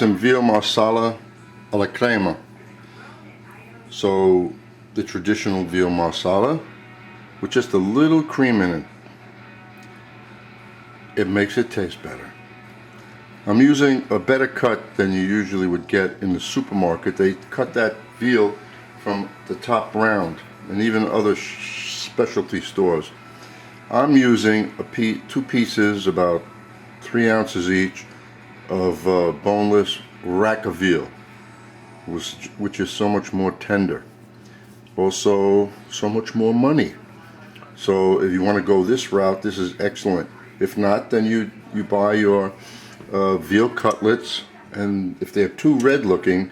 Some veal marsala alla crema. So the traditional veal marsala with just a little cream in it. It makes it taste better. I'm using a better cut than you usually would get in the supermarket. They cut that veal from the top round, and even other specialty stores. I'm using two pieces, about 3 ounces each, of boneless rack of veal, which is so much more tender. Also, so much more money. So if you want to go this route, this is excellent. If not, then you buy your veal cutlets, and if they're too red looking,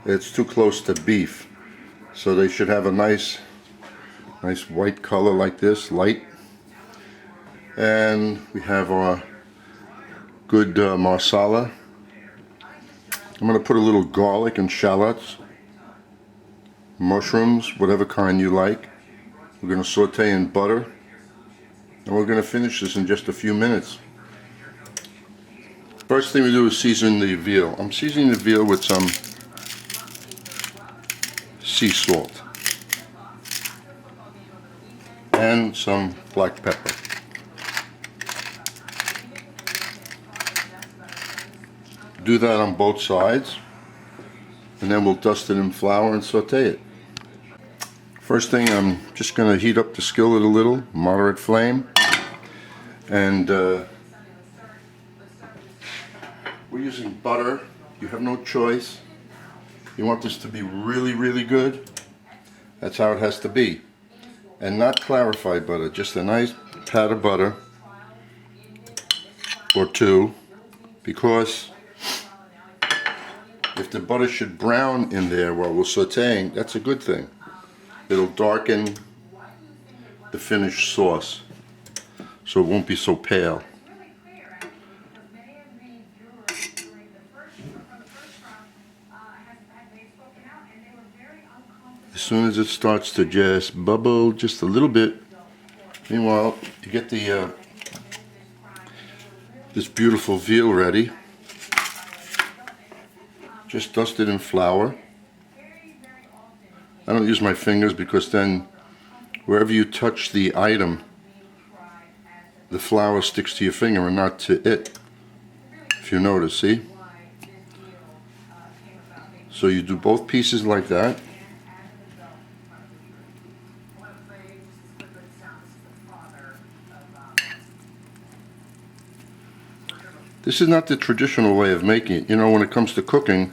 it's too close to beef. So they should have a nice white color like this, light. And we have our good marsala. I'm going to put a little garlic and shallots, mushrooms, whatever kind you like. We're going to saute in butter, and we're going to finish this in just a few minutes. First thing we do is season the veal. I'm seasoning the veal with some sea salt and some black pepper. Do that on both sides, and then we'll dust it in flour and saute it. First thing, I'm just going to heat up the skillet a little, moderate flame, and we're using butter. You have no choice. You want this to be really, really good, that's how it has to be. And not clarified butter, just a nice pat of butter or two, because if the butter should brown in there while we're sauteing, that's a good thing. It'll darken the finished sauce, so it won't be so pale. As soon as it starts to just bubble just a little bit, meanwhile, you get the this beautiful veal ready. Just dust it in flour. I don't use my fingers because then wherever you touch the item, the flour sticks to your finger and not to it, if you notice, see? So you do both pieces like that. This is not the traditional way of making it. You know, when it comes to cooking,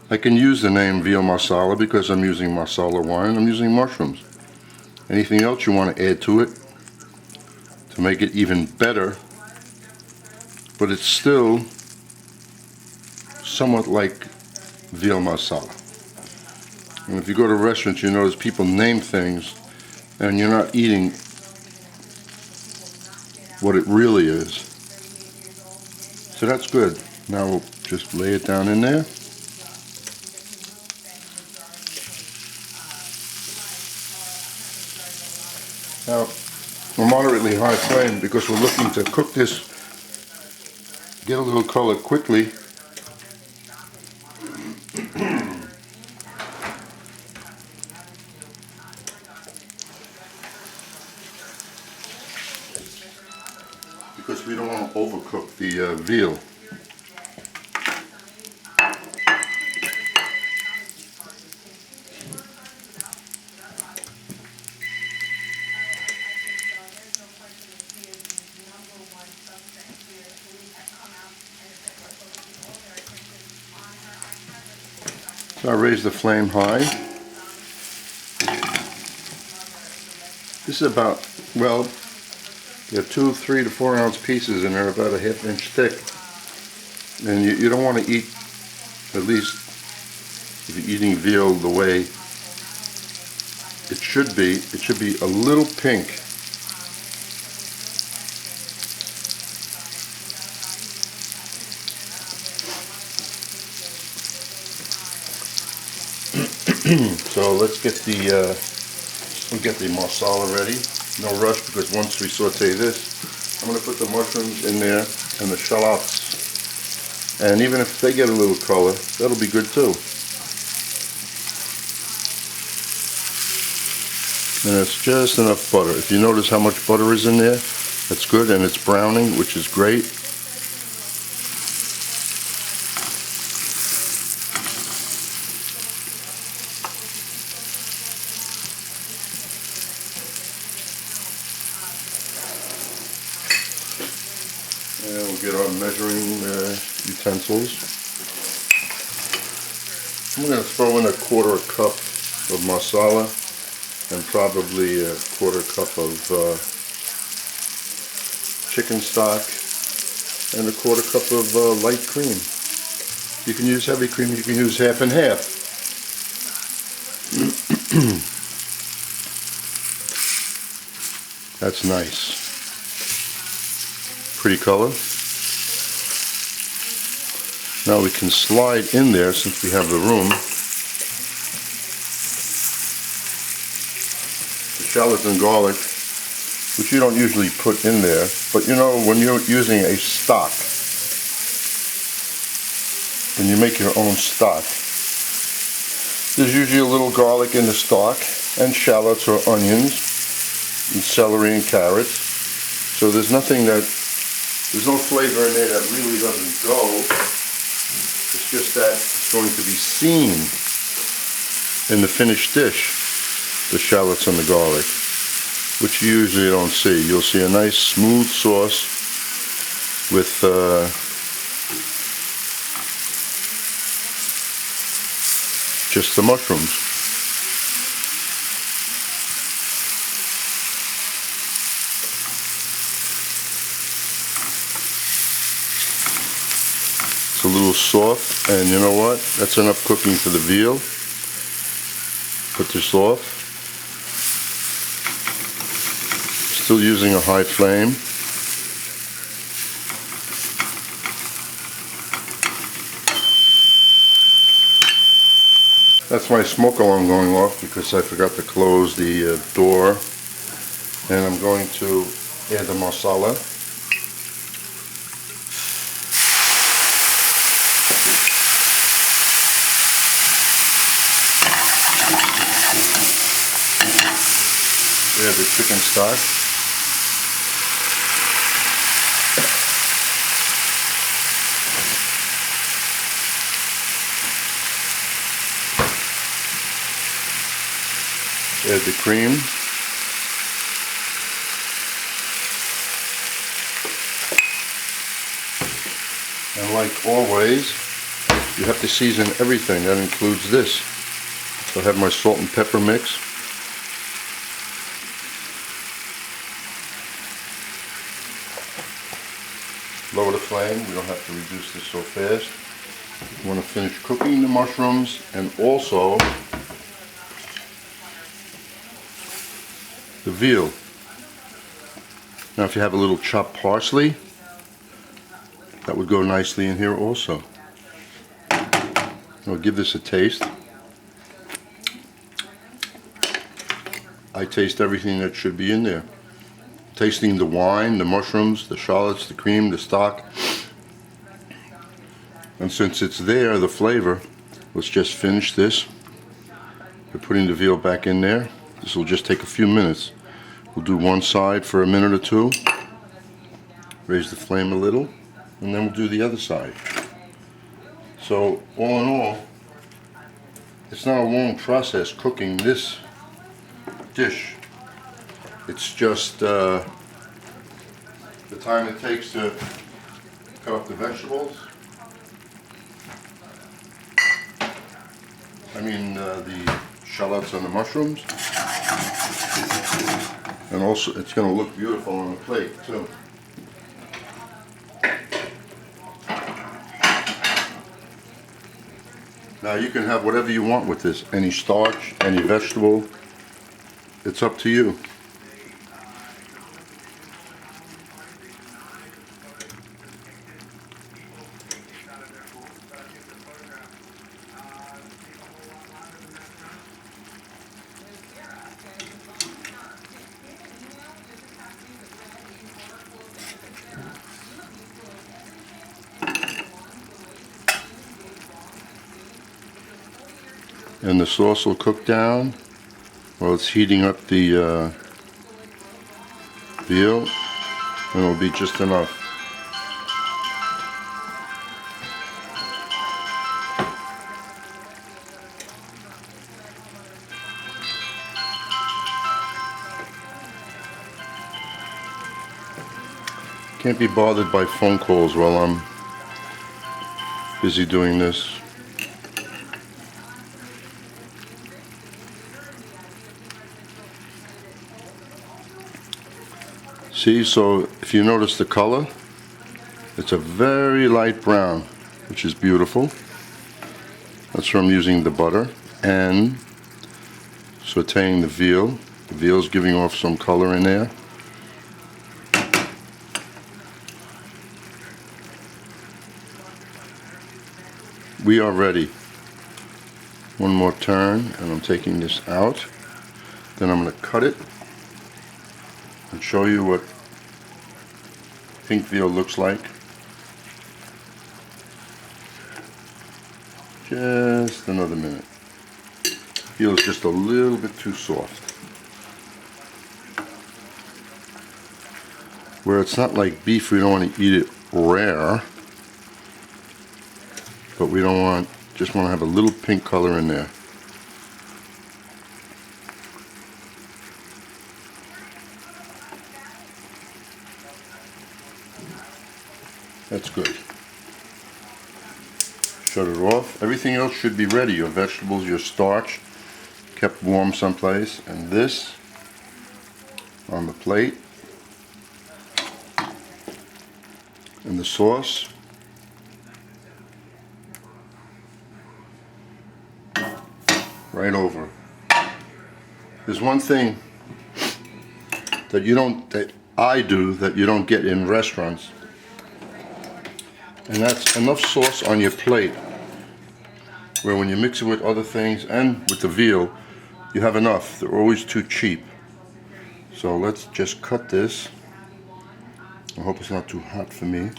I can use the name veal marsala because I'm using Marsala wine, I'm using mushrooms. Anything else you want to add to it to make it even better, but it's still somewhat like veal marsala. And if you go to restaurants, you notice people name things and you're not eating what it really is. So that's good. Now we'll just lay it down in there. Now, a moderately high flame because we're looking to cook this, get a little color quickly. Because we don't want to overcook the veal. So I raise the flame high. This is about, well, you have 2, 3 to 4 ounce pieces and they're about a ½ inch thick. And you don't want to eat, at least if you're eating veal the way it should be a little pink. So let's get the marsala ready. No rush, because once we saute this, I'm going to put the mushrooms in there and the shallots. And even if they get a little color, that'll be good too. And it's just enough butter. If you notice how much butter is in there, that's good, and it's browning, which is great. And we'll get our measuring utensils. I'm going to throw in a quarter cup of Marsala and probably a quarter cup of chicken stock and a quarter cup of light cream. You can use heavy cream, you can use half and half. That's nice. Pretty color. Now we can slide in there, since we have the room, the shallots and garlic, which you don't usually put in there, but you know, when you're using a stock, when you make your own stock, there's usually a little garlic in the stock, and shallots or onions, and celery and carrots. So there's nothing there's no flavor in there that really doesn't go. It's just that it's going to be seen in the finished dish, the shallots and the garlic, which you usually don't see. You'll see a nice smooth sauce with just the mushrooms. It's a little soft, and you know what? That's enough cooking for the veal. Put this off. Still using a high flame. That's my smoke alarm going off because I forgot to close the door. And I'm going to add the Marsala. Add the chicken stock. Add the cream. And like always, you have to season everything. That includes this. So I have my salt and pepper mix. Lower the flame. We don't have to reduce this so fast. We want to finish cooking the mushrooms and also the veal. Now if you have a little chopped parsley, that would go nicely in here also. I'll give this a taste. I taste everything that should be in there. Tasting the wine, the mushrooms, the shallots, the cream, the stock. And since it's there, the flavor, let's just finish this. We're putting the veal back in there. This will just take a few minutes. We'll do one side for a minute or two. Raise the flame a little. And then we'll do the other side. So all in all, it's not a long process cooking this dish. It's just the time it takes to cut up the vegetables. I mean the shallots and the mushrooms. And also it's going to look beautiful on the plate too. Now you can have whatever you want with this. Any starch, any vegetable. It's up to you. and the sauce will cook down while it's heating up the veal, and it'll be just enough. Can't be bothered by phone calls while I'm busy doing this. See, so if you notice the color, it's a very light brown, which is beautiful. That's from using the butter and sauteing the veal. The veal's giving off some color in there. We are ready. One more turn, and I'm taking this out. Then I'm going to cut it and show you what pink veal looks like. Just another minute. Veal is just a little bit too soft. Where it's not like beef, we don't want to eat it rare, but we don't want, just want to have a little pink color in there. That's good. Shut it off. Everything else should be ready. Your vegetables, your starch, kept warm someplace, and this on the plate, and the sauce. Right over. There's one thing that I do that you don't get in restaurants, and that's enough sauce on your plate where when you mix it with other things and with the veal, you have enough. They're always too cheap. So let's just cut this. I hope it's not too hot for me.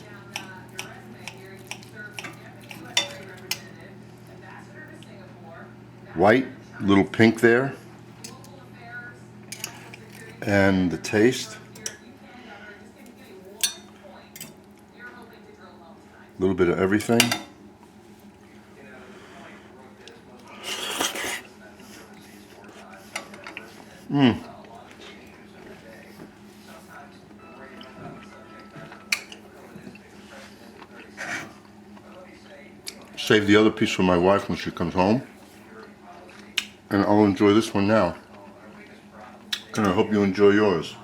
White, little pink there. And the taste. A little bit of everything. Save the other piece for my wife when she comes home. And I'll enjoy this one now. And I hope you enjoy yours.